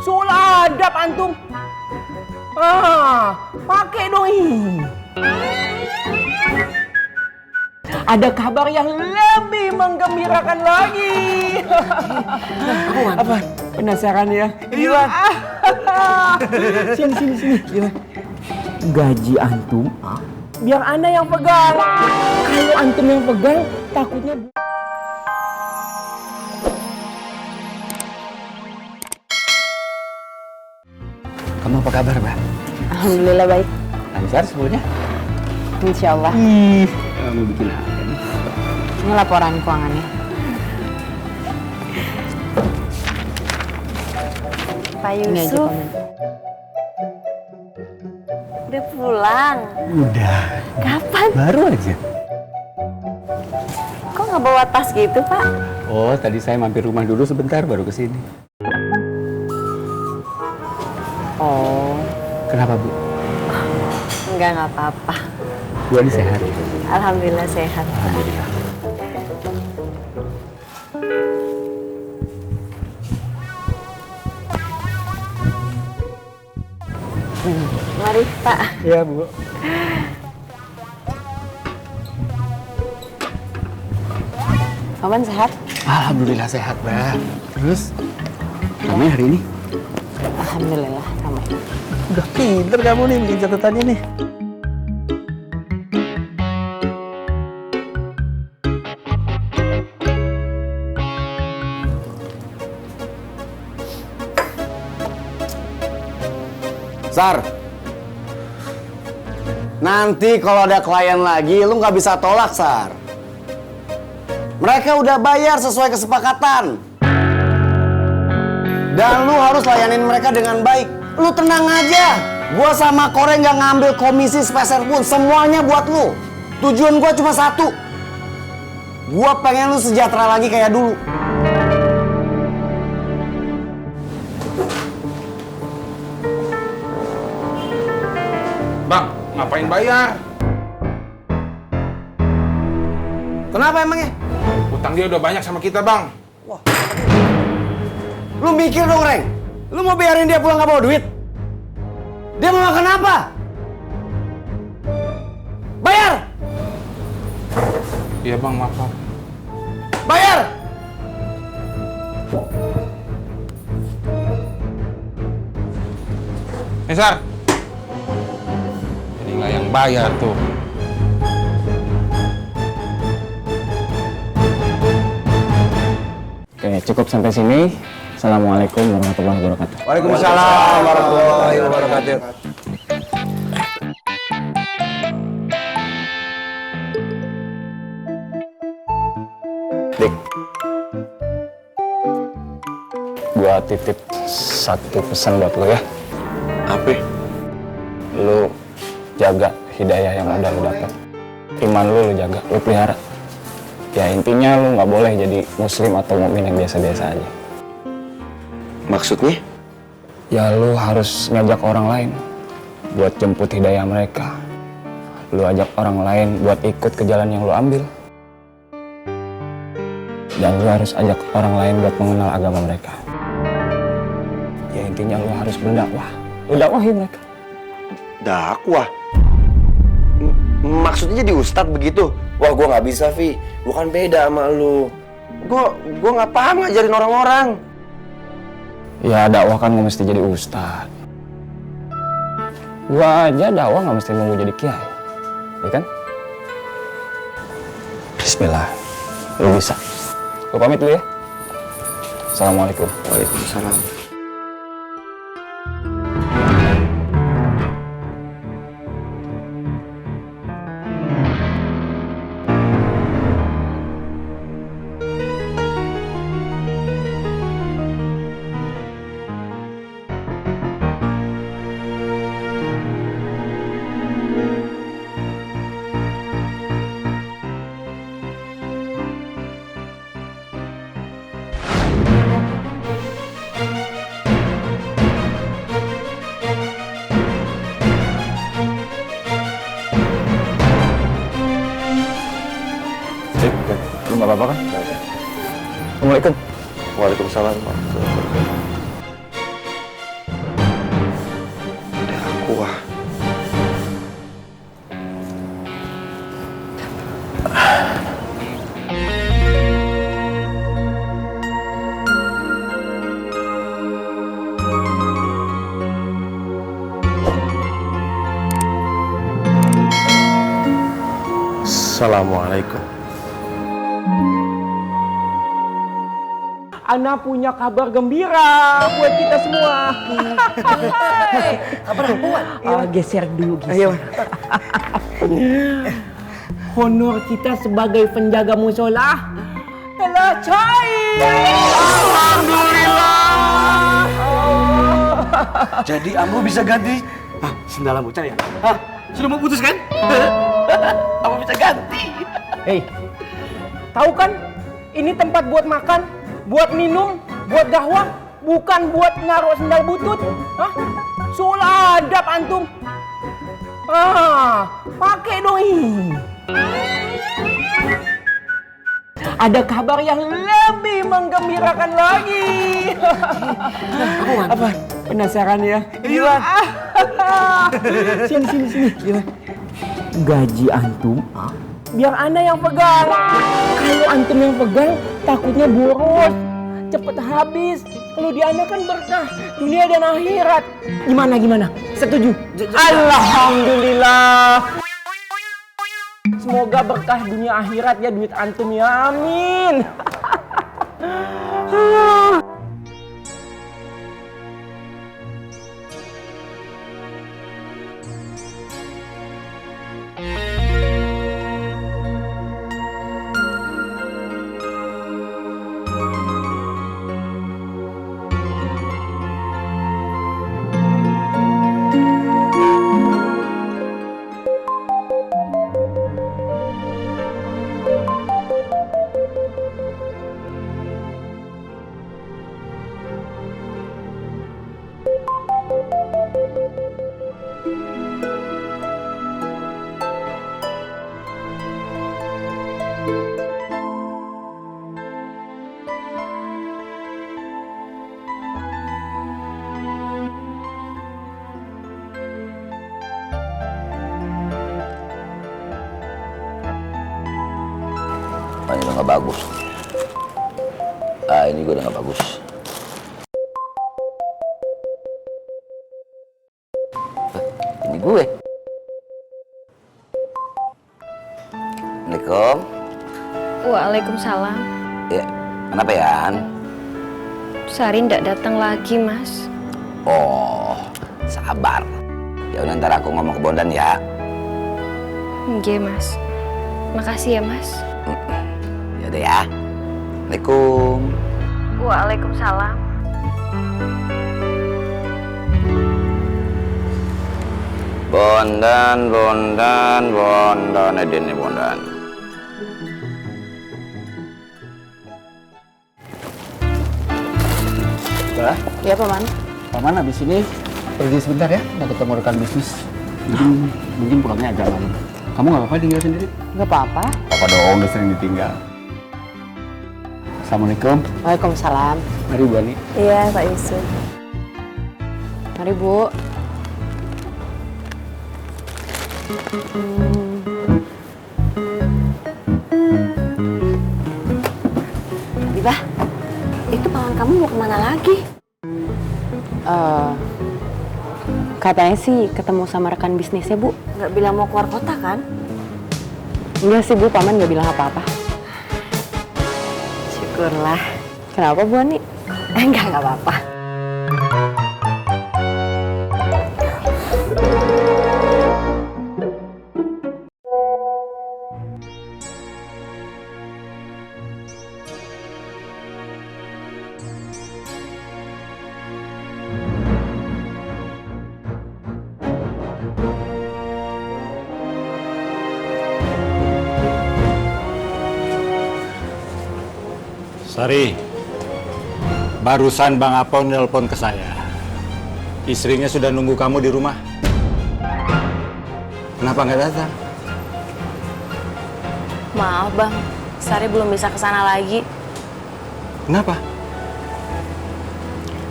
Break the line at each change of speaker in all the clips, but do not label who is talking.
Seolah adab antum. Pakai dong ini. Ada kabar yang lebih menggembirakan lagi. Apa? Penasaran ya?
Iya.
Sini. Gaji antum, biar ana yang pegang. Kalau antum yang pegang, takutnya.
Kamu apa kabar, Mbak?
Alhamdulillah baik.
Lancar semuanya?
Insya Allah.
Kamu bikin apa nih?
Ini laporan keuangannya. Pak
Ini aja
Yusuf
komen.
udah pulang.
Udah.
Kapan?
Baru aja.
Kok nggak bawa tas gitu, Pak?
Oh, tadi saya mampir rumah dulu sebentar baru kesini.
Oh,
Kenapa, Bu?
nggak apa-apa.
Bu Ani sehat?
Alhamdulillah sehat.
Alhamdulillah.
Mari, Pak.
Iya, Bu.
Aman sehat?
Alhamdulillah sehat, Mbak. Terus, namanya hari ini?
Alhamdulillah ramai.
Udah pinter kamu nih bikin catatannya nih.
Sar, nanti kalau ada klien lagi, lu nggak bisa tolak, Sar. Mereka udah bayar sesuai kesepakatan. Dan lu harus layanin mereka dengan baik. Lu tenang aja. Gua sama Kore nggak ngambil komisi sepeser pun. Semuanya buat lu. Tujuan gua cuma satu. Gua pengen lu sejahtera lagi kayak dulu.
Bang, ngapain bayar?
Kenapa emangnya?
Utang dia udah banyak sama kita, Bang.
Lu mikir dong, Reng. Lu mau biarin dia pulang nggak bawa duit? Dia mau makan apa? Bayar!
Iya, Bang, maaf, Bang.
Bayar!
Sar. Jadi nggak yang bayar tuh.
Oke, cukup sampai sini. Assalamualaikum warahmatullahi wabarakatuh.
Waalaikumsalam warahmatullahi wabarakatuh.
Dik, gua titip satu pesan buat lo ya.
Apa?
Lu jaga hidayah yang udah lu dapat. Iman lu jaga, lu pelihara. Ya intinya lu nggak boleh jadi muslim atau mukmin yang biasa-biasa aja.
Maksudnya?
Ya lu harus ngajak orang lain buat jemput hidayah mereka. Lu ajak orang lain buat ikut ke jalan yang lu ambil. Dan lu harus ajak orang lain buat mengenal agama mereka. Ya intinya lu harus berdakwah. Lu dakwahi mereka.
Dakwah? Maksudnya jadi ustadz begitu? Wah, gua nggak bisa, Vi. Gua kan beda sama lu. Gua nggak paham ngajarin orang-orang.
Ya dakwah kan nggak mesti jadi ustad. Gua aja dakwah nggak mesti nunggu jadi kiai, ya kan? Bismillah, lu bisa. Gua pamit dulu ya. Assalamualaikum.
Waalaikumsalam.
Lu nggak apa-apa kan? Assalamualaikum.
Waalaikumsalam warahmatullahi wabarakatuh.
Ana punya kabar gembira buat kita semua.
Kabar apaan?
Geser dulu, geser. Honor kita sebagai penjaga musola telah cair. Alhamdulillah.
Jadi Ambo bisa ganti sendal bocah ya? Sudah mau putus kan? Ambo bisa ganti.
Hei, tahu kan? Ini tempat buat makan, buat minum, buat gahwa, bukan buat naruh sendal butut. Hah? Soal adab antum. Pakai dong ini. Ada kabar yang lebih menggembirakan lagi. Apa? Penasaran ya?
Iya.
Sini. Gaji antum, biar Ana yang pegang. Kalau antum yang pegang, takutnya boros, cepet habis. Kalau di Ana kan berkah dunia dan akhirat. Gimana? Setuju? Alhamdulillah. Semoga berkah dunia akhirat ya duit antum ya, amin.
Ini udah gak bagus. Ini gue udah gak bagus. Ini gue. Assalamualaikum.
Waalaikumsalam.
Ya, kenapa ya?
Sari ndak datang lagi, Mas.
Oh, sabar. Ya udah ntar aku ngomong ke Bondan ya.
Nggih, Mas. Makasih ya, Mas.
Yaudah ya. Assalamualaikum.
Waalaikumsalam.
Bondan, ini Bondan.
Bah,
Ya, Paman.
Paman habis ini pergi sebentar ya, mau ketemu rekan bisnis. Mungkin pulangnya agak malam. Kamu nggak apa-apa tinggal sendiri?
Nggak apa-apa.
Apa dong, udah sering ditinggal. Assalamualaikum.
Waalaikumsalam.
Mari Bu Ani.
Iya, Pak Yusuf. Mari, Bu. Bibah, itu paman kamu mau kemana lagi? Katanya sih ketemu sama rekan bisnisnya, Bu. Nggak bilang mau keluar kota, kan? Enggak sih, Bu. Paman nggak bilang apa-apa. Syukurlah. Kenapa, Bu Ani? Enggak apa-apa.
Sari, barusan Bang Apong nelpon ke saya. Istrinya sudah nunggu kamu di rumah. Kenapa nggak datang?
Maaf Bang, Sari belum bisa kesana lagi.
Kenapa?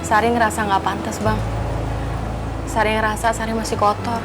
Sari ngerasa nggak pantas Bang. Sari ngerasa Sari masih kotor.